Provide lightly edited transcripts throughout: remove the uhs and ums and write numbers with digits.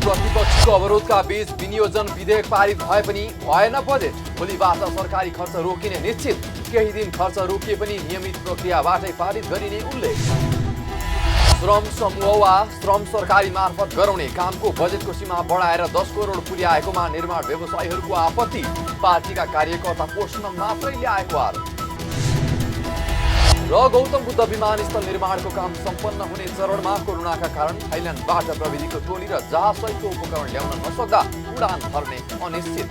प्रतिपक्षको अवरोधका बीच विनियोजन विधेयक पारित भए पनि भएन बजेट। भोलिबाट सरकारी खर्च रोकिने निश्चित। केही दिन खर्च रोकिए पनि नियमित प्रक्रियाबाटै पारित गरिने उल्लेख। श्रम समूह वा श्रम सरकारी मार्फत गराउने कामको बजेटको सीमा बढाएर 10 करोड पुर्याएकोमा निर्माण व्यवसायीहरूको आपत्ति। पार्टीका कार्यकर्ता पोषण मात्रै ल्याएको आरोप। र गौतम बुद्ध विमानस्थल निर्माणको काम सम्पन्न हुने चरणमा कोरोनाका कारण थाइल्यान्डबाट प्रविधिको टोली र जहाजसहितको उपकरण ल्याउन नसक्दा उडान भर्ने अनिश्चित।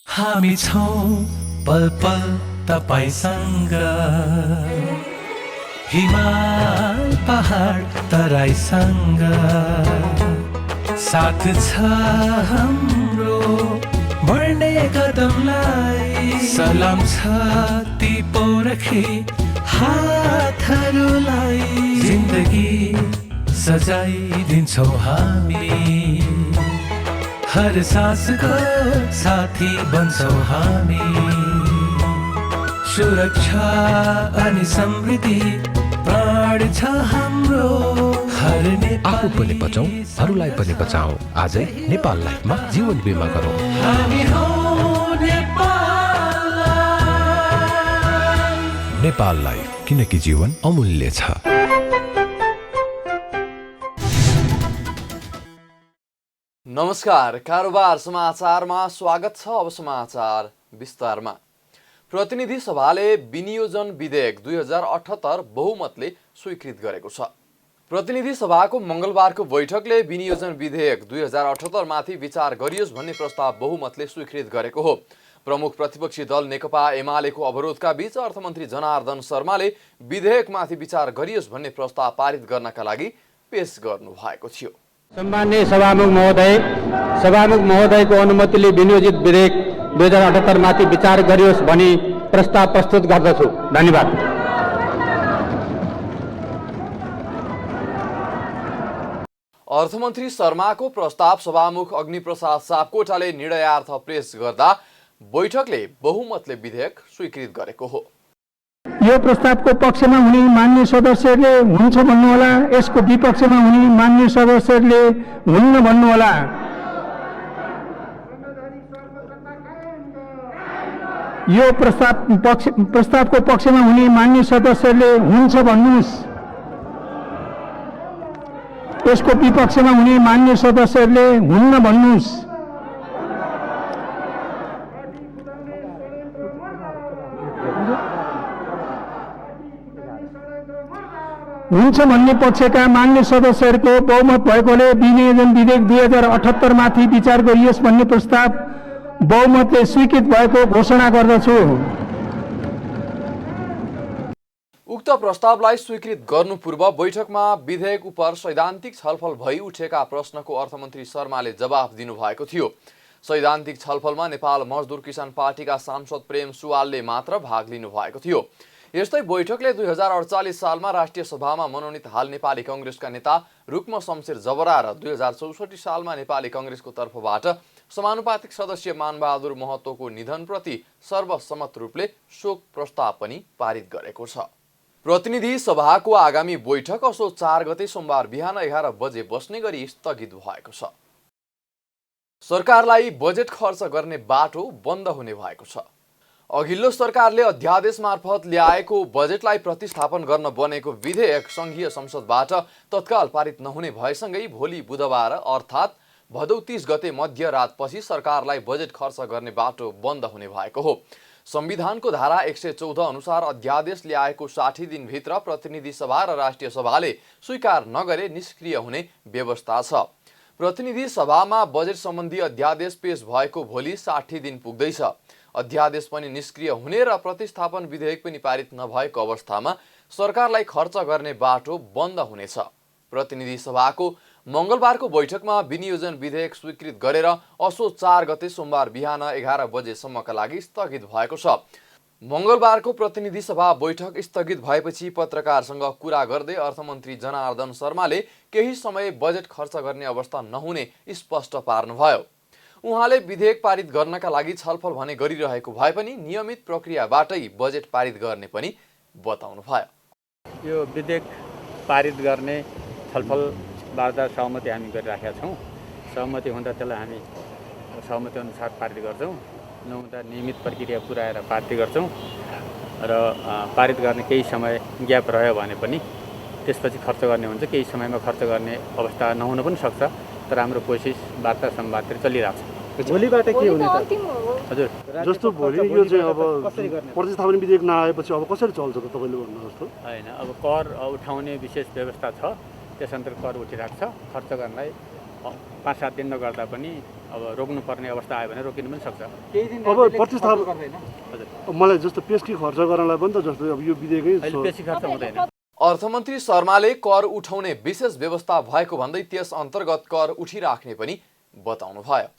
हामी छौं पल पल तपाईसँग, हिमाल पहाड तराईसँग, साथ छ हाम्रो बढ्ने कदमलाई। सलाम छ ती पोरखे हातहरूलाई, जिन्दगी सजाइदिन्छौँ हामी, हर सासको साथी बन्छौँ हामी। सुरक्षा अनि समृद्धि प्राण छ हाम्रो। आफू पनि बचौं, अरूलाई पनि बचाऊ। आजै नेपाल लाइफमा जीवन बिमा गरौँ। हामी हौं नेपाल लाइफ। नेपाल लाइफ, किनकि जीवन अमूल्य छ। नमस्कार, कारोबार समाचारमा स्वागत छ। अब समाचार विस्तारमा। प्रतिनिधि सभाले विनियोजन विधेयक 2078 बहुमतले स्वीकृत गरेको छ। प्रतिनिधि सभाको मंगलबारको बैठकले विनियोजन विधेयक 2078 माथि विचार गरियोस् भन्ने प्रस्ताव बहुमतले स्वीकृत गरेको हो। प्रमुख प्रतिपक्षी दल नेकपा एमालेको अवरोधका बीच अर्थमन्त्री जनार्दन शर्माले विधेयकमाथि विचार गरियोस् भन्ने प्रस्ताव पारित गर्नका लागि पेश गर्नु भएको थियो। सम्माननीय सभामुख महोदयको अनुमतिले विनियोजित विधेयक 2078 माथि विचार गरियोस् भनी प्रस्ताव प्रस्तुत गर्दछु। धन्यवाद। अर्थमन्त्री शर्माको प्रस्ताव सभामुख अग्निप्रसाद सापकोटाले निर्णयार्थ पेश गर्दा बैठकले बहुमतले विधेयक स्वीकृत गरेको हो। यो प्रस्तावको पक्षमा हुने मान्य सदस्यहरूले हुन्छ भन्नुहोला, यसको विपक्षमा हुने मान्य सदस्यहरूले हुन्न भन्नुहोला। यो प्रस्तावको पक्षमा हुने मान्य सदस्यहरूले हुन्छ भन्नुहोस्, यसको विपक्षमा हुने मान्य सदस्यहरूले हुन्न भन्नुहोस्। हुन्छ भन्ने पक्षका मान्य सदस्यहरूको बहुमत भएकोले विनियोजन विधेयक 2078 माथि विचार गरियोस् भन्ने प्रस्ताव बहुमतले स्वीकृत भएको घोषणा गर्दछु। उक्त प्रस्तावलाई स्वीकृत गर्नु पूर्व बैठकमा विधेयक उप सैद्धान्तिक छलफल भई उठेका प्रश्नको अर्थमन्त्री शर्माले जवाफ दिनुभएको थियो। सैद्धान्तिक छलफलमा नेपाल मजदुर किसान पार्टीका सांसद प्रेम सुवालले मात्र भाग लिनु भएको थियो। यस्तै बैठकले 2048 सालमा राष्ट्रिय सभामा मनोनित हाल नेपाली कांग्रेसका नेता रुक्म शमशेर जबरा र 2064 सालमा नेपाली कांग्रेसको तर्फबाट समानुपातिक सदस्य मानबहादुर महतोको निधनप्रति सर्वसम्मत रूपले शोक प्रस्ताव पनि पारित गरेको छ। प्रतिनिधि सभाको आगामी बैठक असोज 4 गते सोमबार बिहान 11 बजे बस्ने गरी स्थगित भएको छ। सरकारलाई बजेट खर्च गर्ने बाटो बन्द हुने भएको छ। अघिल्लो सरकारले अध्यादेश मार्फत ल्याएको बजेटलाई प्रतिस्थापन गर्न बनेको विधेयक संघीय संसदबाट तत्काल पारित नहुने भएसँगै भोलि बुधबार अर्थात् भदौ 30 गते मध्यरातपछि सरकारलाई बजेट खर्च गर्ने बाटो बन्द हुने भएको हो। संविधानको धारा 114 अनुसार अध्यादेश ल्याएको 60 दिनभित्र प्रतिनिधि सभा र राष्ट्रिय सभाले स्वीकार नगरे निष्क्रिय हुने व्यवस्था छ। प्रतिनिधि सभामा बजेट सम्बन्धी अध्यादेश पेश भएको भोलि 60 दिन पुग्दैछ। अध्यादेश पनि निष्क्रिय हुने र प्रतिस्थापन विधेयक पनि पारित नभएको अवस्थामा सरकारलाई खर्च गर्ने बाटो बन्द हुनेछ। प्रतिनिधि सभाको मंगलबारको बैठकमा विनियोजन विधेयक स्वीकृत गरेर असोज 4 गते सोमबार बिहान 11 बजेसम्मका लागि स्थगित भएको छ। मंगलबारको प्रतिनिधि सभा बैठक स्थगित भएपछि पत्रकारसँग कुरा गर्दै अर्थमन्त्री जनार्दन शर्माले केही समय बजेट खर्च गर्ने अवस्था नहुने स्पष्ट पार्नुभयो। उहाँले विधेयक पारित गर्नका लागि छलफल भने गरिरहेको भए पनि नियमित प्रक्रियाबाटै बजेट पारित गर्ने पनि बताउनुभयो। यो विधेयक पारित गर्ने छलफल वार्ता सहमति हामी गरिराखेका छौँ। सहमति हुँदा त्यसलाई हामी सहमति अनुसार पारित गर्छौँ, नहुँदा नियमित प्रक्रिया पुऱ्याएर पारित गर्छौँ र पारित गर्ने केही समय ग्याप रह्यो भने पनि त्यसपछि खर्च गर्ने हुन्छ, केही समयमा खर्च गर्ने अवस्था नहुन पनि सक्छ। तर हाम्रो कोसिस वार्ता संवादतिर चलिरहेको छ। भोलिबाट के हुने त? हजुर, जस्तो भोलि यो चाहिँ अब प्रतिस्थापन विधेयक नआएपछि अब कसरी चल्छ त तपाईँले भन्नु जस्तो? होइन, अब कर उठाउने विशेष व्यवस्था छ, त्यस अन्तर्गत कर उठिरहेको छ। खर्च गर्नलाई 5-7 दिन नगर्दा पनि अब रोक्नुपर्ने अवस्था आयो भने रोकिनु पनि सक्छ। अब प्रतिस्थापन हजुर, मलाई जस्तो पेस्की खर्च गर्नलाई पनि त जस्तो अब यो विधेयकै अहिले बेसी खर्च हुँदैन। अर्थमन्त्री शर्माले कर उठाउने विशेष व्यवस्था भएको भन्दै त्यस अन्तर्गत कर उठिराख्ने पनि बताउनु भयो।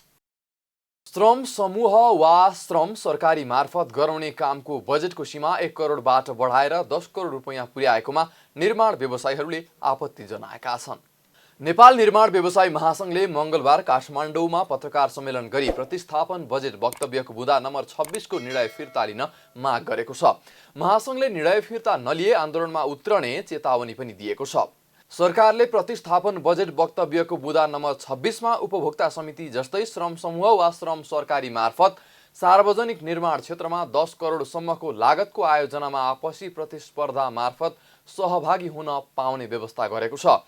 श्रम समूह वा श्रम सरकारी मार्फत गराउने कामको बजेटको सीमा 1 करोडबाट बढाएर 10 करोड रुपैयाँ पुर्याएकोमा निर्माण व्यवसायीहरूले आपत्ति जनाएका छन्। नेपाल निर्माण व्यवसायी महासंघले मंगलबार काठमाडौँमा पत्रकार सम्मेलन गरी प्रतिस्थापन बजेट वक्तव्यको बुँदा नम्बर 26 को निर्णय फिर्ता लिन माग गरेको छ। महासंघले निर्णय फिर्ता नलिए आन्दोलनमा उत्रने चेतावनी पनि दिएको छ। सरकारले प्रतिस्थापन बजेट वक्तव्यको बुँदा नम्बर 26 मा उपभोक्ता समिति जस्तै श्रम समूह वा श्रम सरकारी मार्फत सार्वजनिक निर्माण क्षेत्रमा 10 करोडसम्मको लागतको आयोजनामा आपसी प्रतिस्पर्धा मार्फत सहभागी हुन पाउने व्यवस्था गरेको छ।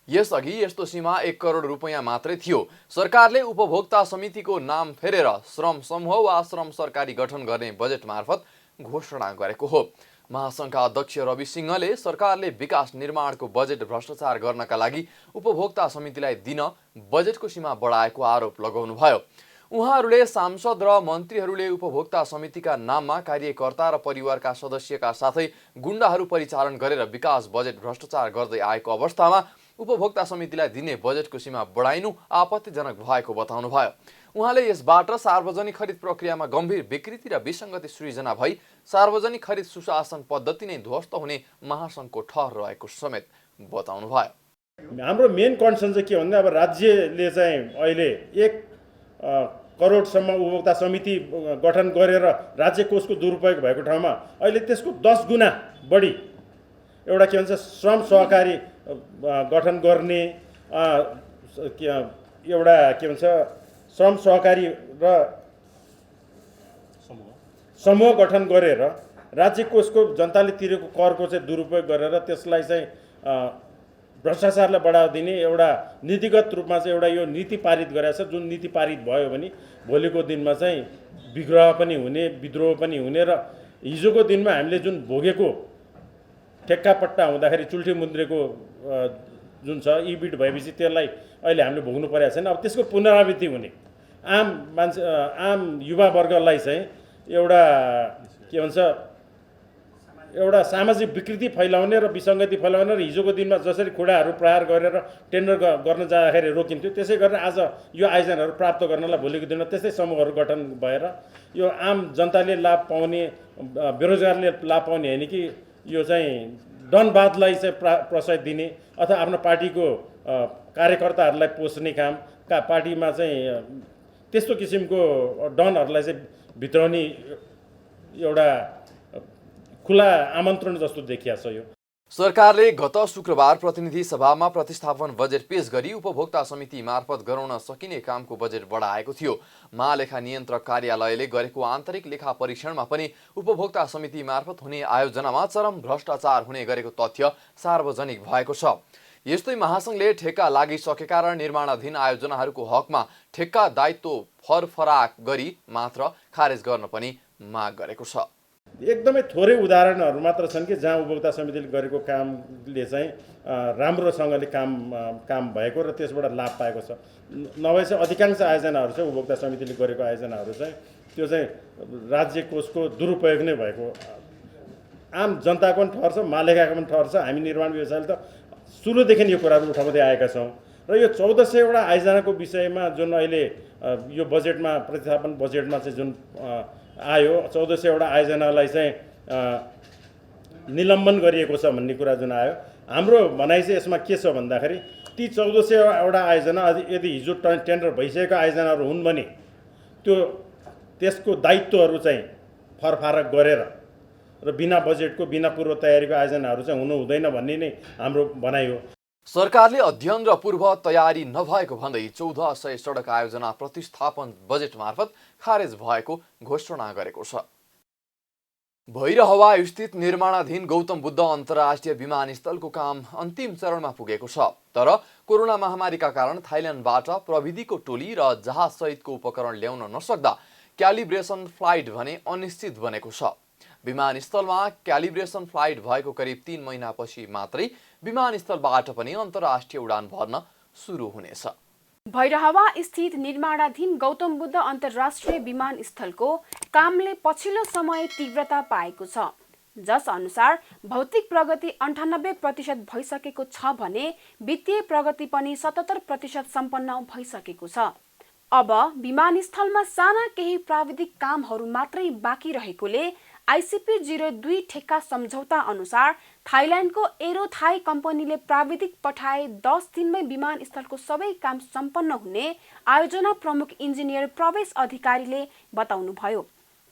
यसअघि यस्तो सीमा 1 करोड रुपैयाँ मात्रै थियो। सरकारले उपभोक्ता समितिको नाम फेरेर श्रम समूह वा श्रम सरकारी गठन गर्ने बजेट मार्फत घोषणा गरेको हो। महासंघका अध्यक्ष रवि सिंहले सरकारले विकास निर्माणको बजेट भ्रष्टाचार गर्नका लागि उपभोक्ता समितिलाई दिन बजेटको सीमा बढाएको आरोप लगाउनुभयो। उहाँहरूले सांसद र मन्त्रीहरूले उपभोक्ता समितिका नाममा कार्यकर्ता र परिवारका सदस्यका साथै गुण्डाहरू परिचालन गरेर विकास बजेट भ्रष्टाचार गर्दै आएको अवस्थामा उपभोक्ता समितिलाई दिने बजेटको सीमा बढाइनु आपत्तिजनक भएको बताउनुभयो। उहाँले यसबाट सार्वजनिक खरिद प्रक्रियामा गम्भीर विकृति र विसङ्गति सृजना भई सार्वजनिक खरिद सुशासन पद्धति नै ध्वस्त हुने महासंघको ठहर रहेको समेत बताउनुभयो। हाम्रो मेन कन्सर्न चाहिँ के भन्दा अब राज्यले चाहिँ अहिले 1 करोडसम्म उपभोक्ता समिति गठन गरेर राज्य कोषको दुरुपयोग भएको ठाउँमा अहिले त्यसको 10 गुणा बढी एउटा के भन्छ श्रम सहकारी गठन गर्ने एउटा के भन्छ श्रम सहकारी र समूह गठन गरेर राज्य कोषको जनताले तिरेको करको चाहिँ दुरुपयोग गरेर त्यसलाई चाहिँ भ्रष्टाचारलाई बढावा दिने एउटा नीतिगत रूपमा चाहिँ एउटा यो नीति पारित गरेको छ। जुन नीति पारित भयो भने भोलिको दिनमा चाहिँ विग्रह पनि हुने, विद्रोह पनि हुने र हिजोको दिनमा हामीले जुन भोगेको ठेक्कापट्टा हुँदाखेरि चुल्ठी मुन्द्रेको जुन छ इबिट भएपछि त्यसलाई अहिले हामीले भोग्नु परेको छैन। अब त्यसको पुनरावृत्ति हुने आम मान्छे आम युवा वर्गलाई चाहिँ एउटा के भन्छ एउटा सामाजिक विकृति फैलाउने र विसङ्गति फैलाउने र हिजोको दिनमा जसरी खुडाहरू प्रहार गरेर टेन्डर गर्न जाँदाखेरि रोकिन्थ्यो त्यसै गरेर आज यो आयोजनाहरू प्राप्त गर्नलाई भोलिको दिनमा त्यस्तै समूहहरू गठन भएर यो आम जनताले लाभ पाउने बेरोजगारले लाभ पाउने होइन कि यो चाहिँ डनबादलाई चाहिँ प्रशय दिने अथवा आफ्नो पार्टीको कार्यकर्ताहरूलाई पोस्ने काम पार्टीमा चाहिँ त्यस्तो किसिमको डनहरूलाई चाहिँ भित्राउने एउटा खुला आमन्त्रण जस्तो देखिया छ। यो सरकारले गत शुक्रबार प्रतिनिधि सभामा प्रतिस्थापन बजेट पेश गरी उपभोक्ता समिति मार्फत गराउन सकिने कामको बजेट बढाएको थियो। महालेखा नियन्त्रक कार्यालयले गरेको आन्तरिक लेखा परीक्षणमा पनि उपभोक्ता समिति मार्फत हुने आयोजनामा चरम भ्रष्टाचार हुने गरेको तथ्य सार्वजनिक भएको छ। यस्तै महासंघले ठेक्का लागिसकेका र निर्माणाधीन आयोजनाहरूको हकमा ठेक्का दायित्व फरफराक गरी मात्र खारेज गर्न पनि माग गरेको छ। एकदमै थोरै उदाहरणहरू मात्र छन् कि जहाँ उपभोक्ता समितिले गरेको कामले चाहिँ राम्रोसँगले काम भएको र त्यसबाट लाभ पाएको छ। नभए चाहिँ अधिकांश आयोजनाहरू चाहिँ उपभोक्ता समितिले गरेको आयोजनाहरू चाहिँ त्यो चाहिँ राज्य कोषको दुरुपयोग नै भएको आम जनताको पनि ठहर छ, महालेखाको पनि ठहर छ। हामी निर्माण व्यवसायले त सुरुदेखि यो कुराहरू उठाउँदै आएका छौँ र यो 1400वटा आयोजनाको विषयमा जुन अहिले यो बजेटमा प्रतिस्थापन बजेटमा चाहिँ जुन आयो 1400वटा आयोजनालाई चाहिँ निलम्बन गरिएको छ भन्ने कुरा जुन आयो, हाम्रो भनाइ चाहिँ यसमा के छ भन्दाखेरि ती 1400वटा आयोजना यदि हिजो टेन्डर भइसकेका आयोजनाहरू हुन् भने त्यसको दायित्वहरू चाहिँ फरफारक गरेर र बिना बजेटको बिना पूर्व तयारीको आयोजनाहरू चाहिँ हुनु हुँदैन भन्ने नै हाम्रो भनाइ हो। सरकारले अध्ययन र पूर्व तयारी नभएको भन्दै 1400 सडक आयोजना प्रतिस्थापन बजेट मार्फत खारेज भएको घोषणा गरेको छ। भैरहवा स्थित निर्माणाधीन गौतम बुद्ध अन्तर्राष्ट्रिय विमानस्थलको काम अन्तिम चरणमा पुगेको छ। तर कोरोना महामारीका कारण थाइल्यान्डबाट प्रविधिको टोली र जहाज सहितको उपकरण ल्याउन नसक्दा क्यालिब्रेसन फ्लाइट भने अनिश्चित बनेको छ। विमानस्थलमा क्यालिब्रेसन फ्लाइट भएको करिब 3 महिनापछि मात्रै विमानस्थलबाट पनि अन्तर्राष्ट्रिय उडान भर्न सुरु हुनेछ। भैरहवा स्थित निर्माणाधीन गौतम बुद्ध अन्तर्राष्ट्रिय विमानस्थलको कामले पछिल्लो समय तीव्रता पाएको छ, जस अनुसार भौतिक प्रगति 98% भइसकेको छ भने वित्तीय प्रगति पनि 77% सम्पन्न भइसकेको छ। अब विमानस्थलमा साना केही प्राविधिक कामहरू मात्रै बाँकी रहेकोले ICP02 ठेक्का सम्झौता अनुसार थाइल्यान्डको एरोथाई कम्पनीले प्राविधिक पठाए 10 दिनमै विमानस्थलको सबै काम सम्पन्न हुने आयोजना प्रमुख इन्जिनियर प्रवेश अधिकारीले बताउनुभयो।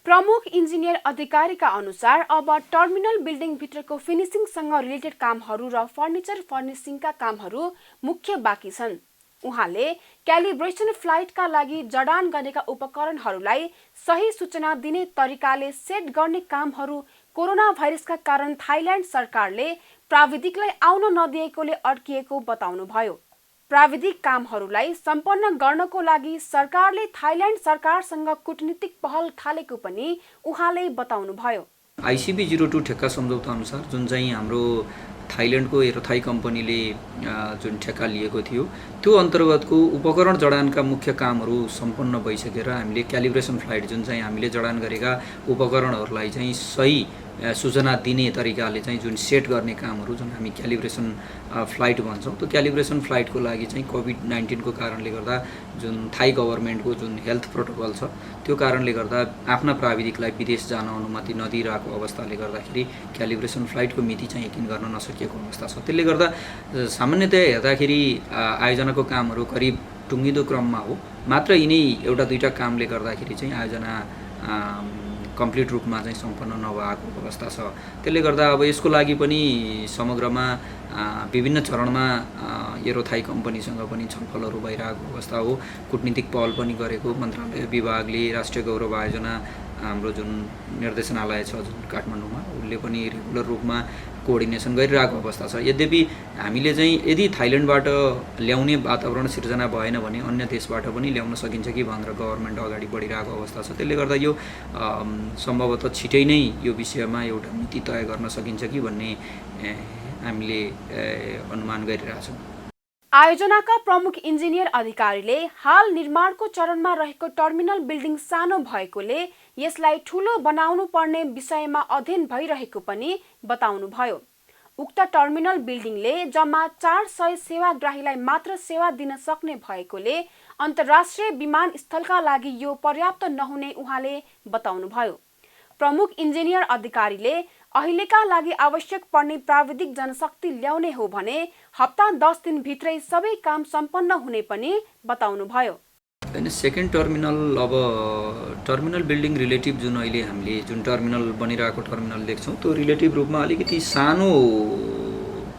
प्रमुख इन्जिनियर अधिकारीका अनुसार अब टर्मिनल बिल्डिङ भित्रको फिनिसिङसँग रिलेटेड कामहरू र फर्निचर फर्निसिङका कामहरू मुख्य बाँकी छन्। उहाँले क्यालिब्रेसन फ्लाइटका लागि जडान गरेका उपकरणहरूलाई सही सूचना दिने तरिकाले सेट गर्ने कामहरू कोरोना भाइरसका कारण थाइल्यान्ड सरकारले प्राविधिकलाई आउन नदिएकोले अड्किएको बताउनुभयो। प्राविधिक कामहरूलाई सम्पन्न गर्नको लागि सरकारले थाइल्यान्ड सरकारसँग कूटनीतिक पहल थालेको पनि उहाँले बताउनुभयो। ICP02 ठेक्का सम्झौता अनुसार जुन चाहिँ हाम्रो थाइल्यान्डको एरोथाई कम्पनीले जुन ठेक्का लिएको थियो त्यो अन्तर्गतको उपकरण जडानका मुख्य कामहरू सम्पन्न भइसकेर हामीले क्यालिब्रेसन फ्लाइट जुन चाहिँ हामीले जडान गरेका उपकरणहरूलाई चाहिँ सही सूचना दिने तरिकाले चाहिँ जुन सेट गर्ने कामहरू जुन हामी क्यालिब्रेसन फ्लाइट भन्छौँ त्यो क्यालिब्रेसन फ्लाइटको लागि चाहिँ कोभिड-19 को कारणले गर्दा जुन थाई गभर्मेन्टको जुन हेल्थ प्रोटोकल छ त्यो कारणले गर्दा आफ्ना प्राविधिकलाई विदेश जान अनुमति नदिइरहेको अवस्थाले गर्दाखेरि क्यालिब्रेसन फ्लाइटको मिति चाहिँ यकिन गर्न नसकिएको अवस्था छ। त्यसले गर्दा सामान्यतया हेर्दाखेरि आयोजनाको कामहरू करिब टुङ्गिदो क्रममा हो, मात्र यिनै एउटा दुईटा कामले गर्दाखेरि चाहिँ आयोजना कम्प्लिट रूपमा चाहिँ सम्पन्न नभएको अवस्था छ। त्यसले गर्दा अब यसको लागि पनि समग्रमा विभिन्न चरणमा एरोथाई कम्पनीसँग पनि छलफलहरू भइरहेको अवस्था हो। कूटनीतिक पहल पनि गरेको मन्त्रालय विभागले राष्ट्रिय गौरव आयोजना हाम्रो जुन निर्देशनालय छ जुन काठमाडौँमा उसले पनि रेगुलर रूपमा कोअर्डिनेसन गरिरहेको अवस्था छ। यद्यपि हामीले चाहिँ यदि थाइल्यान्डबाट ल्याउने वातावरण सिर्जना भएन भने अन्य देशबाट पनि ल्याउन सकिन्छ कि भनेर गभर्मेन्ट अगाडि बढिरहेको अवस्था छ। त्यसले गर्दा यो सम्भवतः छिटै नै यो विषयमा एउटा नीति तय गर्न सकिन्छ कि भन्ने हामीले अनुमान गरिरहेछौँ। आयोजनाका प्रमुख इन्जिनियर अधिकारीले हाल निर्माणको चरणमा रहेको टर्मिनल बिल्डिङ सानो भएकोले यसलाई ठूलो बनाउनु पर्ने विषयमा अध्ययन भइरहेको पनि बताउनुभयो। उक्त टर्मिनल बिल्डिङले जम्मा 400 सेवाग्राहीलाई मात्र सेवा दिन सक्ने भएकोले अन्तर्राष्ट्रिय विमानस्थलका लागि यो पर्याप्त नहुने उहाँले बताउनुभयो। प्रमुख इन्जिनियर अधिकारीले अहिलेका लागि आवश्यक पर्ने प्राविधिक जनशक्ति ल्याउने हो भने हप्ता 10 दिन भित्रै सबै काम सम्पन्न हुने पनि बताउनुभयो। सेकेन्ड टर्मिनल अब टर्मिनल बिल्डिङ रिलेटिभ जुन अहिले हामीले जुन टर्मिनल बनिरहेको टर्मिनल देख्छौँ त्यो रिलेटिभ रूपमा अलिकति सानो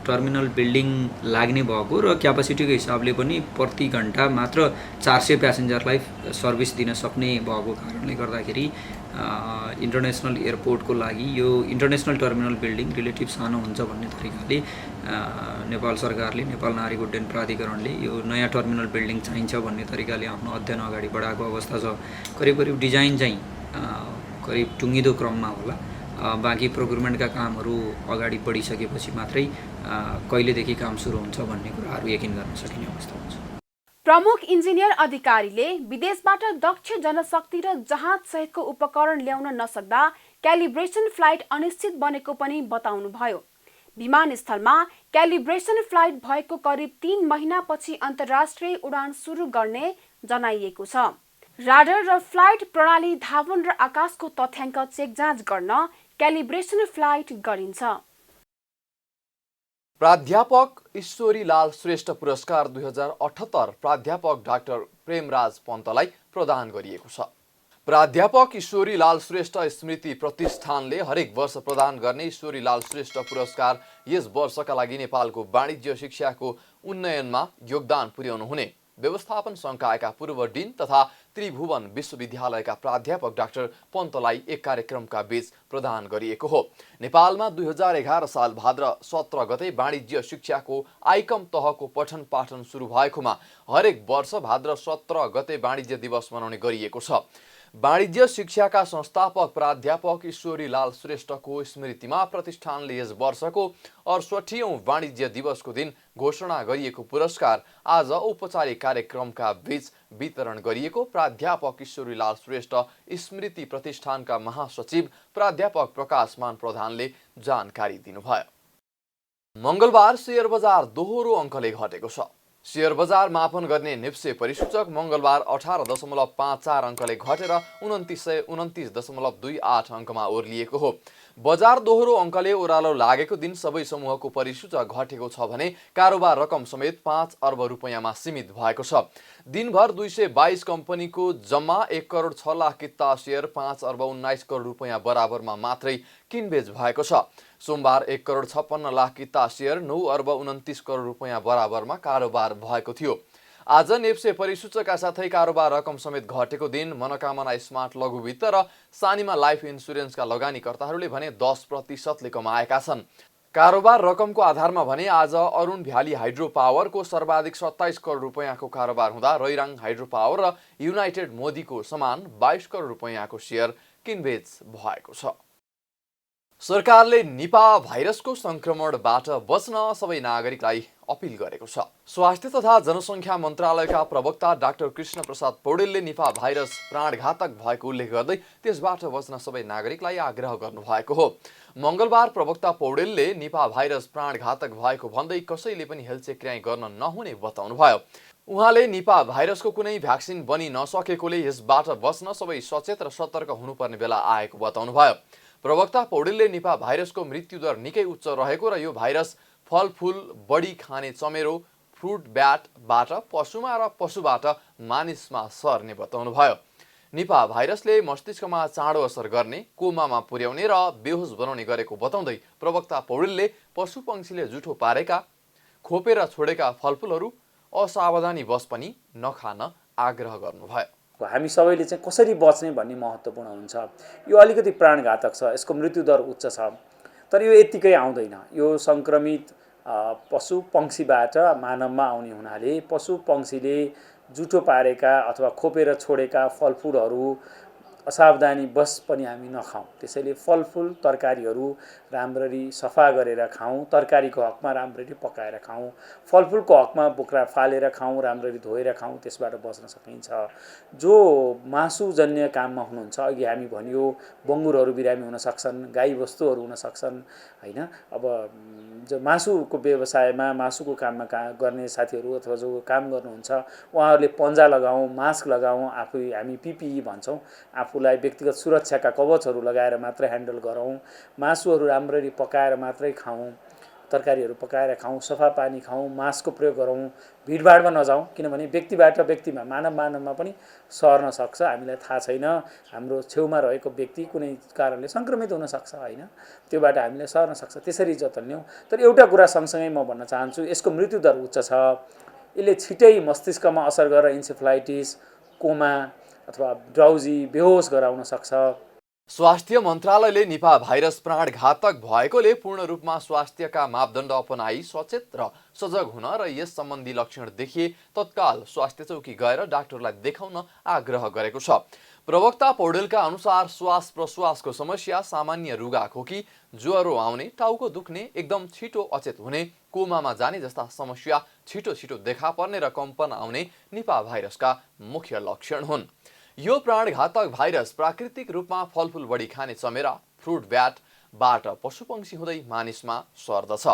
टर्मिनल बिल्डिङ लाग्ने भएको र क्यापासिटीको हिसाबले पनि प्रति घण्टा मात्र 400 प्यासेन्जरलाई सर्भिस दिन सक्ने भएको कारणले गर्दाखेरि इन्टरनेसनल एयरपोर्टको लागि यो इन्टरनेसनल टर्मिनल बिल्डिङ रिलेटिभ सानो हुन्छ भन्ने तरिकाले नेपाल सरकारले नेपाल नागरिक उड्डयन प्राधिकरणले यो नयाँ टर्मिनल बिल्डिङ चाहिन्छ भन्ने तरिकाले आफ्नो अध्ययन अगाडि बढाएको अवस्था छ। करिब डिजाइन चाहिँ करिब टुङ्गिदो क्रममा होला। बाँकी प्रोक्युरमेन्टका कामहरू अगाडि बढिसकेपछि मात्रै कहिलेदेखि काम सुरु हुन्छ भन्ने कुराहरू यकिन गर्न सकिने अवस्था हुन्छ। प्रमुख इन्जिनियर अधिकारीले विदेशबाट दक्ष जनशक्ति र जहाज सहितको उपकरण ल्याउन नसक्दा क्यालिब्रेसन फ्लाइट अनिश्चित बनेको पनि बताउनुभयो। विमानस्थलमा क्यालिब्रेसन फ्लाइट भएको करिब 3 महिनापछि अन्तर्राष्ट्रिय उडान सुरु गर्ने जनाइएको छ। राडर र फ्लाइट प्रणाली धावन र आकाशको तथ्याङ्क चेक जाँच गर्न क्यालिब्रेसन फ्लाइट गरिन्छ। प्राध्यापक ईश्वरीलाल श्रेष्ठ पुरस्कार 2078 प्राध्यापक डाक्टर प्रेमराज पन्तलाई प्रदान गरिएको छ। प्राध्यापक ईश्वरीलाल श्रेष्ठ स्मृति प्रतिष्ठानले हरेक वर्ष प्रदान गर्ने ईश्वरीलाल श्रेष्ठ पुरस्कार यस वर्षका लागि नेपालको वाणिज्य शिक्षाको उन्नयनमा योगदान पुर्याउनु हुने व्यवस्थापन संकायका पूर्व डिन तथा त्रिभुवन विश्वविद्यालयका प्राध्यापक डाक्टर पन्तलाई एक कार्यक्रमका बीच प्रदान गरिएको हो। नेपालमा 2011 साल भाद्र 17 गते वाणिज्य शिक्षाको आइकम तहको पठन पाठन सुरु भएकोमा हरेक वर्ष भाद्र 17 गते वाणिज्य दिवस मनाउने गरिएको छ। वाणिज्य शिक्षाका संस्थापक प्राध्यापक ईश्वरीलाल श्रेष्ठको स्मृतिमा प्रतिष्ठानले यस वर्षको 68औं वाणिज्य दिवसको दिन घोषणा गरिएको पुरस्कार आज औपचारिक कार्यक्रमका बीच वितरण गरिएको प्राध्यापक ईश्वरीलाल श्रेष्ठ स्मृति प्रतिष्ठानका महासचिव प्राध्यापक प्रकाशमान प्रधानले जानकारी दिनुभयो। मंगलबार शेयर बजार दोहोरो अङ्कले घटेको छ। शेयर बजार मापन गर्ने निप्से परिसूचक मंगलबार 18.54 अङ्कले घटेर 2929.28 अङ्कमा ओर्लिएको हो। बजार दोहोरो अङ्कले ओह्रालो लागेको दिन सबै समूहको परिसूचक घटेको छ भने कारोबार रकम समेत 5 अर्ब रुपैयाँमा सीमित भएको छ। दिनभर 222 कम्पनीको जम्मा 1 करोड 6 लाख किता शेयर 5 अर्ब 19 करोड रुपैयाँ बराबरमा मात्रै किनबेच भएको छ। सोमबार 1 करोड 56 लाख किता शेयर 9 अर्ब 29 करोड रुपैयाँ बराबरमा कारोबार भएको थियो। आज नेप्से परिसूचकका साथै कारोबार रकम समेत घटेको दिन मनोकामना स्मार्ट लघु वित्त र सानिमा लाइफ इन्सुरेन्सका लगानीकर्ताहरूले भने 10% कमाएका छन्। कारोबार रकमको आधारमा भने आज अरुण भ्याली हाइड्रो पावरको सर्वाधिक 27 करोड रुपैयाँको कारोबार हुँदा रैराङ हाइड्रो पावर र युनाइटेड मोदीको समान 22 करोड रुपैयाँको शेयर किनबेच भएको छ। सरकारले निपा भाइरसको संक्रमणबाट बच्न सबै नागरिकलाई अपिल गरेको छ। स्वास्थ्य तथा जनसङ्ख्या मन्त्रालयका प्रवक्ता डाक्टर कृष्ण प्रसाद पौडेलले निपा भाइरस प्राणघातक भएको उल्लेख गर्दै त्यसबाट बच्न सबै नागरिकलाई आग्रह गर्नुभएको हो। मंगलबार प्रवक्ता पौडेलले निपा भाइरस प्राणघातक भएको भन्दै कसैले पनि हेलचेक्र्याइँ गर्न नहुने बताउनुभयो। उहाँले निपा भाइरसको कुनै भ्याक्सिन बनि नसकेकोले यसबाट बच्न सबै सचेत र सतर्क हुनुपर्ने बेला आएको बताउनुभयो। प्रवक्ता पौडेलले निपा भाइरसको मृत्युदर निकै उच्च रहेको र यो भाइरस फलफुल बढी खाने चमेरो फ्रुट ब्याटबाट पशुमा र पशुबाट मानिसमा सर्ने बताउनुभयो। निपा भाइरसले मस्तिष्कमा चाँडो असर गर्ने, कोमामा पुर्याउने र बेहोस बनाउने गरेको बताउँदै प्रवक्ता पौडेलले पशुपक्षीले जुठो पारेका, खोपेर छोडेका फलफुलहरू असावधानीवश पनि नखान आग्रह गर्नुभयो। हामी सबैले चाहिँ कसरी बच्ने भन्ने महत्त्वपूर्ण हुन्छ। यो अलिकति प्राणघातक छ, यसको मृत्युदर उच्च छ, तर यो यत्तिकै आउँदैन। यो सङ्क्रमित पशु पक्षीबाट मानवमा आउने हुनाले पशु पक्षीले जुठो पारेका अथवा खोपेर छोडेका फलफुलहरू असावधानीवश पनि हामी नखाउँ। त्यसैले फलफुल तरकारीहरू राम्ररी सफा गरेर खाउँ, तरकारीको हकमा राम्ररी पकाएर खाउँ, फलफुलको हकमा बोक्रा फालेर खाउँ, राम्ररी धोएर खाउँ, त्यसबाट बच्न सकिन्छ। जो मासुजन्य काममा हुनुहुन्छ, अघि हामी भनियो बङ्गुरहरू बिरामी हुन सक्छन्, गाई वस्तुहरू हुन सक्छन् हैन। अब जो मासुको व्यवसायमा मासुको काममा गर्ने साथीहरू अथवा जो काम गर्नुहुन्छ उहाँहरूले पन्जा लगाउँ, मास्क लगाउँ, हामी पिपिई भन्छौँ, आफूलाई व्यक्तिगत सुरक्षाका कवचहरू लगाएर मात्रै ह्यान्डल गरौँ, मासुहरू राम्ररी पकाएर मात्रै खाउँ, तरकारीहरू पकाएर खाउँ, सफा पानी खाउँ, मास्कको प्रयोग गरौँ, भिडभाडमा नजाउँ, किनभने व्यक्तिबाट व्यक्तिमा मानवमा पनि सर्न सक्छ। हामीलाई थाहा छैन हाम्रो छेउमा रहेको व्यक्ति कुनै कारणले सङ्क्रमित हुन सक्छ हैन, त्योबाट हामीले सर्न सक्छ, त्यसरी जतन लियौँ। तर एउटा कुरा सँगसँगै म भन्न चाहन्छु, यसको मृत्युदर उच्च छ। यसले छिटै मस्तिष्कमा असर गरेर इन्सेफ्लाइटिस, कोमा अथवा ड्राउजी, बेहोस गराउन सक्छ। स्वास्थ्य मन्त्रालयले निपा भाइरस प्राणघातक भएकोले पूर्ण रूपमा स्वास्थ्यका मापदण्ड अपनाई सचेत र सजग हुन र यस सम्बन्धी लक्षण देखिए तत्काल स्वास्थ्य चौकी गएर डाक्टरलाई देखाउन आग्रह गरेको छ। प्रवक्ता पौडेलका अनुसार श्वास प्रश्वासको समस्या, सामान्य रुगाखोकी, ज्वरो आउने, टाउको दुख्ने, एकदम छिटो अचेत हुने, कोमामा जाने जस्ता समस्या छिटो छिटो देखा पर्ने र कम्पन आउने निपा भाइरसका मुख्य लक्षण हुन्। यो प्राणघातक भाइरस प्राकृतिक रूपमा फलफुल बढी खाने चमेरा, फ्रुट ब्याटबाट पशुपक्षी हुँदै मानिसमा सर्दछ।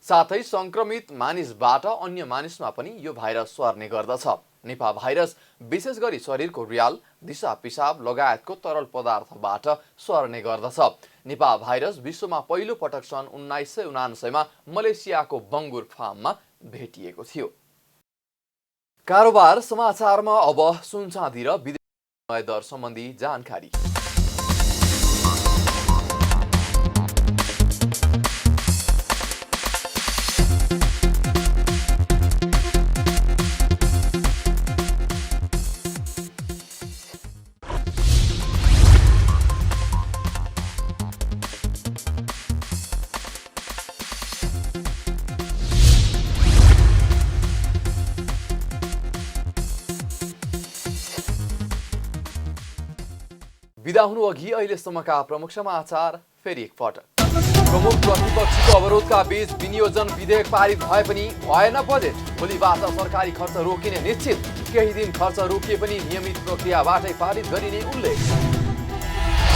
साथै संक्रमित मानिसबाट अन्य मानिसमा पनि यो भाइरस सर्ने गर्दछ। निपा भाइरस विशेष गरी शरीरको रियाल, दिशा पिसाब लगायतको तरल पदार्थबाट सर्ने गर्दछ। निपा भाइरस विश्वमा पहिलो पटक सन् 1979 मा मलेसियाको बङ्गुर फार्ममा भेटिएको थियो। कारोबार समाचारमा अब सुन चाँदी र दर सम्बन्धी जानकारी। बिदा हुनु अघि अहिलेसम्मका प्रमुख समाचार फेरि एकपटक। प्रमुख प्रतिपक्षीको अवरोधका बीच विनियोजन विधेयक पारित भए पनि भएन बजेट। भोलिबाट सरकारी खर्च रोकिने निश्चित। केही दिन खर्च रोकिए पनि नियमित प्रक्रियाबाटै पारित गरिने उल्लेख।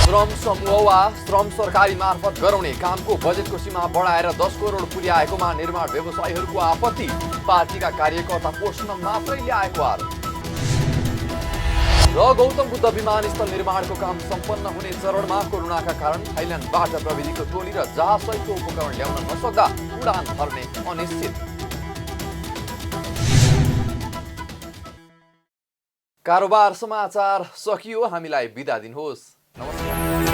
श्रम समूह वा श्रम सरकारी मार्फत गराउने कामको बजेटको सीमा बढाएर 10 करोड पुर्याएकोमा निर्माण व्यवसायीहरूको आपत्ति। पार्टीका कार्यकर्ता पोषण मात्रै ल्याएको आरोप। र गौतम बुद्ध विमानस्थल निर्माणको काम सम्पन्न हुने चरणमा कोरोनाका कारण थाइल्यान्डबाट प्रविधिको टोली र जहाजसहितको उपकरण ल्याउन नसक्दा उडान भर्ने अनिश्चित। कारोबार समाचार सकियो। हामीलाई बिदा दिनुहोस्। नमस्कार।